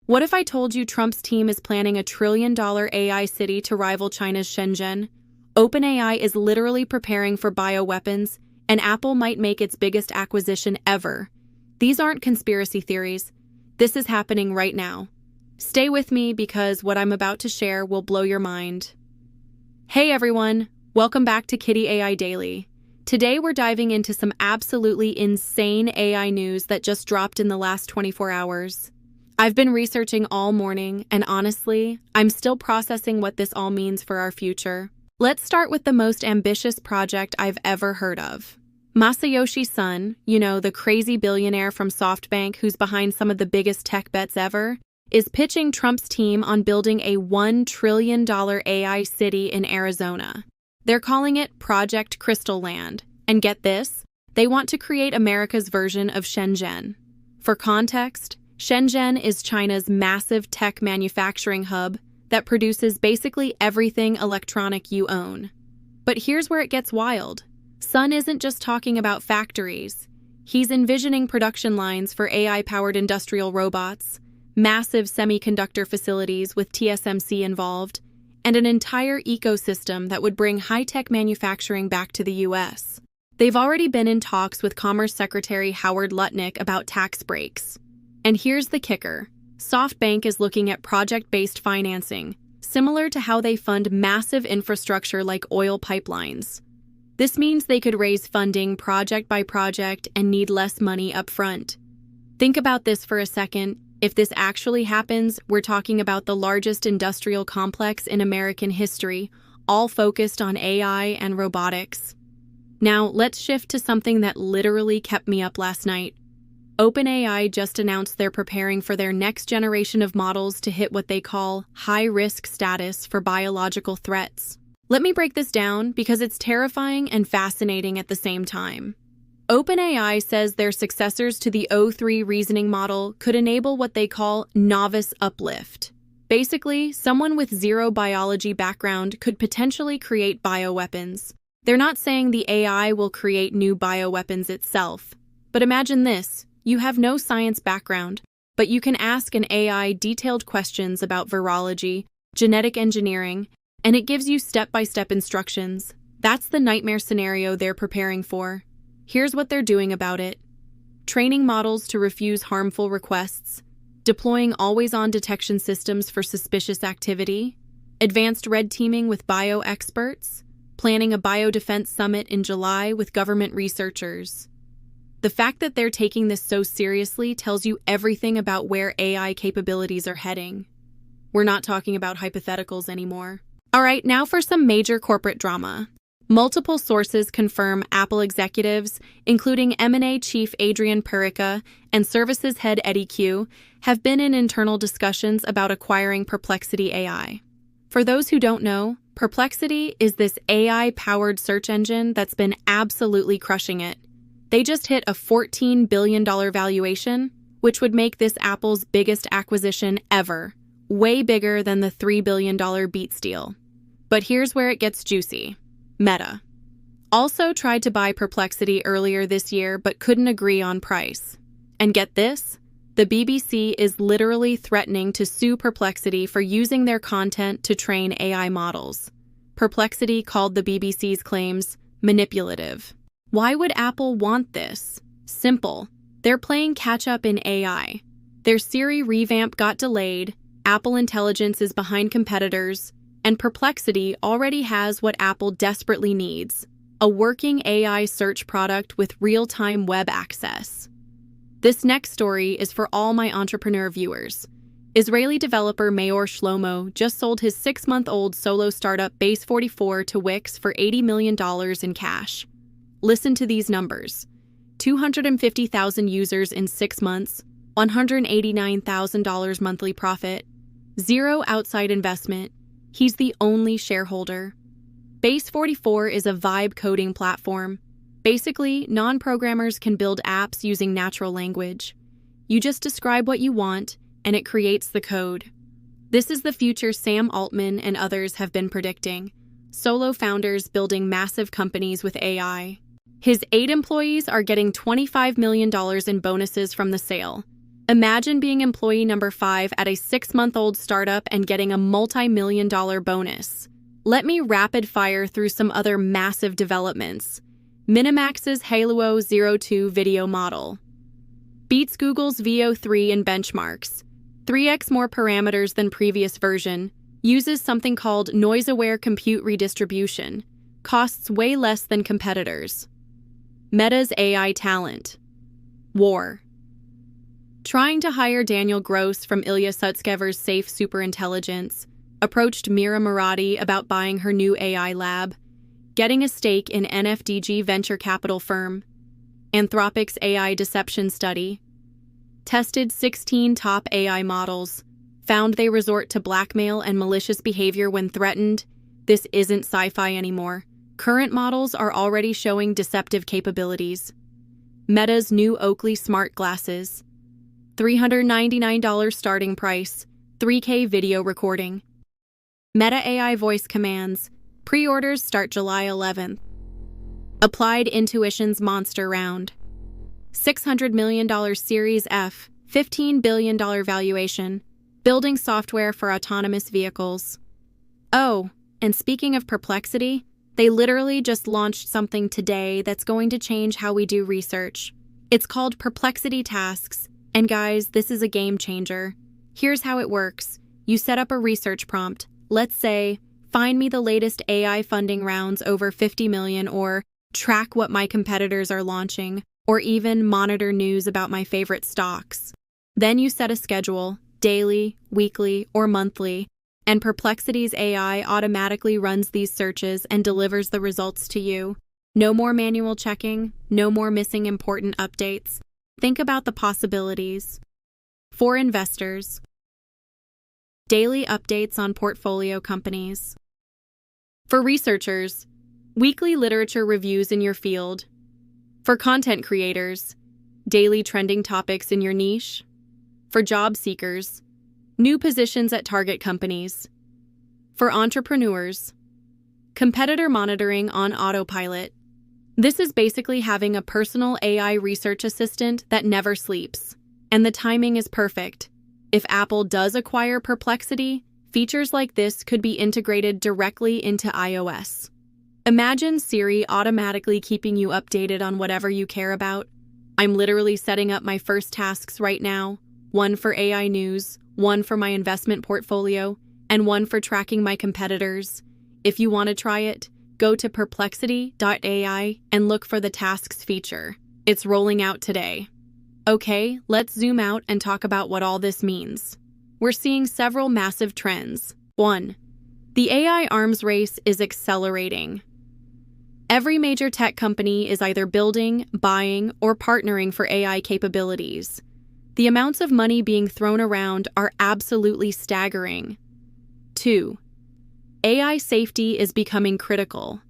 What if I told you Trump's team is planning a trillion-dollar AI city to rival China's Shenzhen? OpenAI is literally preparing for bioweapons, and Apple might make its biggest acquisition ever. These aren't conspiracy theories. This is happening right now. Stay with me because what I'm about to share will blow your mind. Hey everyone, welcome back to Kitty AI Daily. Today we're diving into some absolutely insane AI news that just dropped in the last 24 hours. I've been researching all morning, and honestly, I'm still processing what this all means for our future. Let's start with the most ambitious project I've ever heard of. Masayoshi Son, the crazy billionaire from SoftBank who's behind some of the biggest tech bets ever, is pitching Trump's team on building a $1 trillion AI city in Arizona. They're calling it Project Crystal Land. And get this, they want to create America's version of Shenzhen. For context, Shenzhen is China's massive tech manufacturing hub that produces basically everything electronic you own. But here's where it gets wild. Sun isn't just talking about factories. He's envisioning production lines for AI-powered industrial robots, massive semiconductor facilities with TSMC involved, and an entire ecosystem that would bring high-tech manufacturing back to the U.S. They've already been in talks with Commerce Secretary Howard Lutnick about tax breaks. And here's the kicker. SoftBank is looking at project-based financing, similar to how they fund massive infrastructure like oil pipelines. This means they could raise funding project by project and need less money up front. Think about this for a second. If this actually happens, we're talking about the largest industrial complex in American history, all focused on AI and robotics. Now, let's shift to something that literally kept me up last night. OpenAI just announced they're preparing for their next generation of models to hit what they call high-risk status for biological threats. Let me break this down because it's terrifying and fascinating at the same time. OpenAI says their successors to the O3 reasoning model could enable what they call novice uplift. Basically, someone with zero biology background could potentially create bioweapons. They're not saying the AI will create new bioweapons itself. But imagine this. You have no science background, but you can ask an AI detailed questions about virology, genetic engineering, and it gives you step-by-step instructions. That's the nightmare scenario they're preparing for. Here's what they're doing about it. Training models to refuse harmful requests, deploying always-on detection systems for suspicious activity, advanced red teaming with bio-experts, planning a biodefense summit in July with government researchers. The fact that they're taking this so seriously tells you everything about where AI capabilities are heading. We're not talking about hypotheticals anymore. All right, now for some major corporate drama. Multiple sources confirm Apple executives, including M&A chief Adrian Perica and services head Eddie Q, have been in internal discussions about acquiring Perplexity AI. For those who don't know, Perplexity is this AI-powered search engine that's been absolutely crushing it. They just hit a $14 billion valuation, which would make this Apple's biggest acquisition ever, way bigger than the $3 billion Beats deal. But here's where it gets juicy. Meta also tried to buy Perplexity earlier this year but couldn't agree on price. And get this, the BBC is literally threatening to sue Perplexity for using their content to train AI models. Perplexity called the BBC's claims manipulative. Why would Apple want this? Simple. They're playing catch-up in AI. Their Siri revamp got delayed, Apple Intelligence is behind competitors, and Perplexity already has what Apple desperately needs, a working AI search product with real-time web access. This next story is for all my entrepreneur viewers. Israeli developer Mayor Shlomo just sold his 6-month-old solo startup Base 44 to Wix for $80 million in cash. Listen to these numbers. 250,000 users in 6 months, $189,000 monthly profit, zero outside investment. He's the only shareholder. Base 44 is a vibe coding platform. Basically, non-programmers can build apps using natural language. You just describe what you want, and it creates the code. This is the future Sam Altman and others have been predicting. Solo founders building massive companies with AI. His 8 employees are getting $25 million in bonuses from the sale. Imagine being employee number 5 at a 6-month-old startup and getting a multi-million-dollar bonus. Let me rapid fire through some other massive developments. Minimax's Halo 02 video model beats Google's Veo 3 in benchmarks. 3x more parameters than previous version. Uses something called noise-aware compute redistribution. Costs way less than competitors. Meta's AI talent war. Trying to hire Daniel Gross from Ilya Sutskever's Safe Superintelligence, approached Mira Murati about buying her new AI lab, getting a stake in NFDG venture capital firm, Anthropic's AI deception study, tested 16 top AI models, found they resort to blackmail and malicious behavior when threatened. This isn't sci-fi anymore. Current models are already showing deceptive capabilities. Meta's new Oakley smart glasses. $399 starting price, 3K video recording. Meta AI voice commands. Pre-orders start July 11th. Applied Intuition's monster round. $600 million Series F, $15 billion valuation. Building software for autonomous vehicles. Oh, and speaking of Perplexity, they literally just launched something today that's going to change how we do research. It's called Perplexity Tasks. And guys, this is a game changer. Here's how it works. You set up a research prompt. Let's say, find me the latest AI funding rounds over 50 million, or track what my competitors are launching, or even monitor news about my favorite stocks. Then you set a schedule, daily, weekly, or monthly, and Perplexity's AI automatically runs these searches and delivers the results to you. No more manual checking, no more missing important updates. Think about the possibilities. For investors, daily updates on portfolio companies. For researchers, weekly literature reviews in your field. For content creators, daily trending topics in your niche. For job seekers, new positions at target companies. For entrepreneurs, competitor monitoring on autopilot. This is basically having a personal AI research assistant that never sleeps. And the timing is perfect. If Apple does acquire Perplexity, features like this could be integrated directly into iOS. Imagine Siri automatically keeping you updated on whatever you care about. I'm literally setting up my first tasks right now, one for AI news, one for my investment portfolio, and one for tracking my competitors. If you want to try it, go to perplexity.ai and look for the Tasks feature. It's rolling out today. Okay, let's zoom out and talk about what all this means. We're seeing several massive trends. 1. The AI arms race is accelerating. Every major tech company is either building, buying, or partnering for AI capabilities. The amounts of money being thrown around are absolutely staggering. 2. AI safety is becoming critical.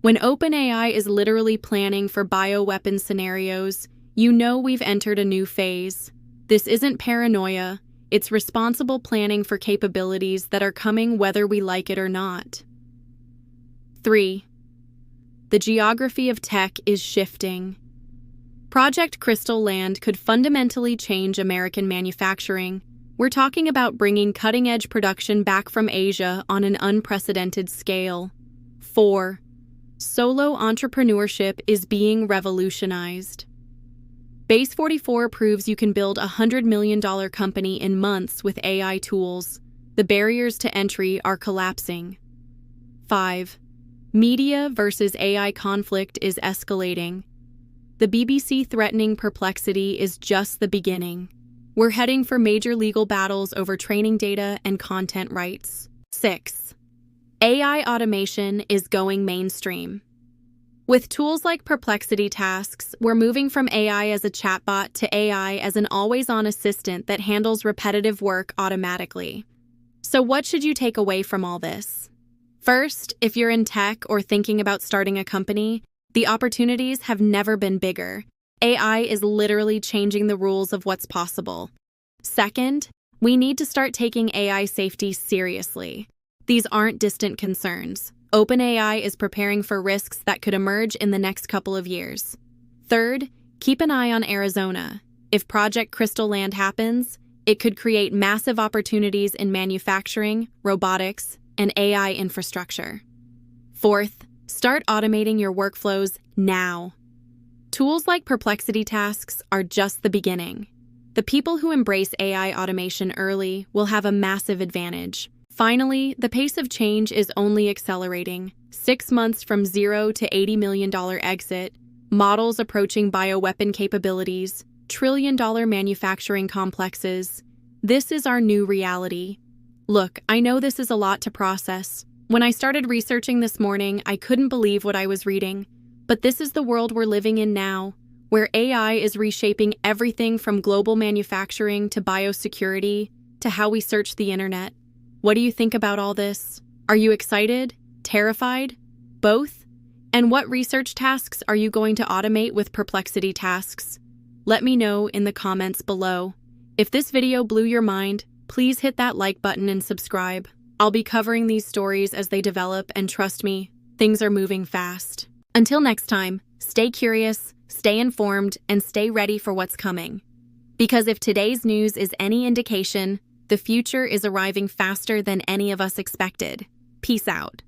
When OpenAI is literally planning for bioweapon scenarios, you know we've entered a new phase. This isn't paranoia, it's responsible planning for capabilities that are coming whether we like it or not. 3. The geography of tech is shifting. Project Crystal Land could fundamentally change American manufacturing. We're talking about bringing cutting-edge production back from Asia on an unprecedented scale. 4. Solo entrepreneurship is being revolutionized. Base 44 proves you can build a $100 million company in months with AI tools. The barriers to entry are collapsing. 5. Media versus AI conflict is escalating. The BBC threatening Perplexity is just the beginning. We're heading for major legal battles over training data and content rights. 6. AI automation is going mainstream. With tools like Perplexity Tasks, we're moving from AI as a chatbot to AI as an always-on assistant that handles repetitive work automatically. So what should you take away from all this? First, if you're in tech or thinking about starting a company, the opportunities have never been bigger. AI is literally changing the rules of what's possible. Second, we need to start taking AI safety seriously. These aren't distant concerns. OpenAI is preparing for risks that could emerge in the next couple of years. Third, keep an eye on Arizona. If Project Crystal Land happens, it could create massive opportunities in manufacturing, robotics, and AI infrastructure. Fourth, start automating your workflows now. Tools like Perplexity tasks are just the beginning. The people who embrace AI automation early will have a massive advantage. Finally, the pace of change is only accelerating. 6 months from $0 to $80 million exit, models approaching bioweapon capabilities, trillion-dollar manufacturing complexes. This is our new reality. Look, I know this is a lot to process. When I started researching this morning, I couldn't believe what I was reading. But this is the world we're living in now, where AI is reshaping everything from global manufacturing to biosecurity to how we search the internet. What do you think about all this? Are you excited? Terrified? Both? And what research tasks are you going to automate with Perplexity tasks? Let me know in the comments below. If this video blew your mind, please hit that like button and subscribe. I'll be covering these stories as they develop, and trust me, things are moving fast. Until next time, stay curious, stay informed, and stay ready for what's coming. Because if today's news is any indication, the future is arriving faster than any of us expected. Peace out.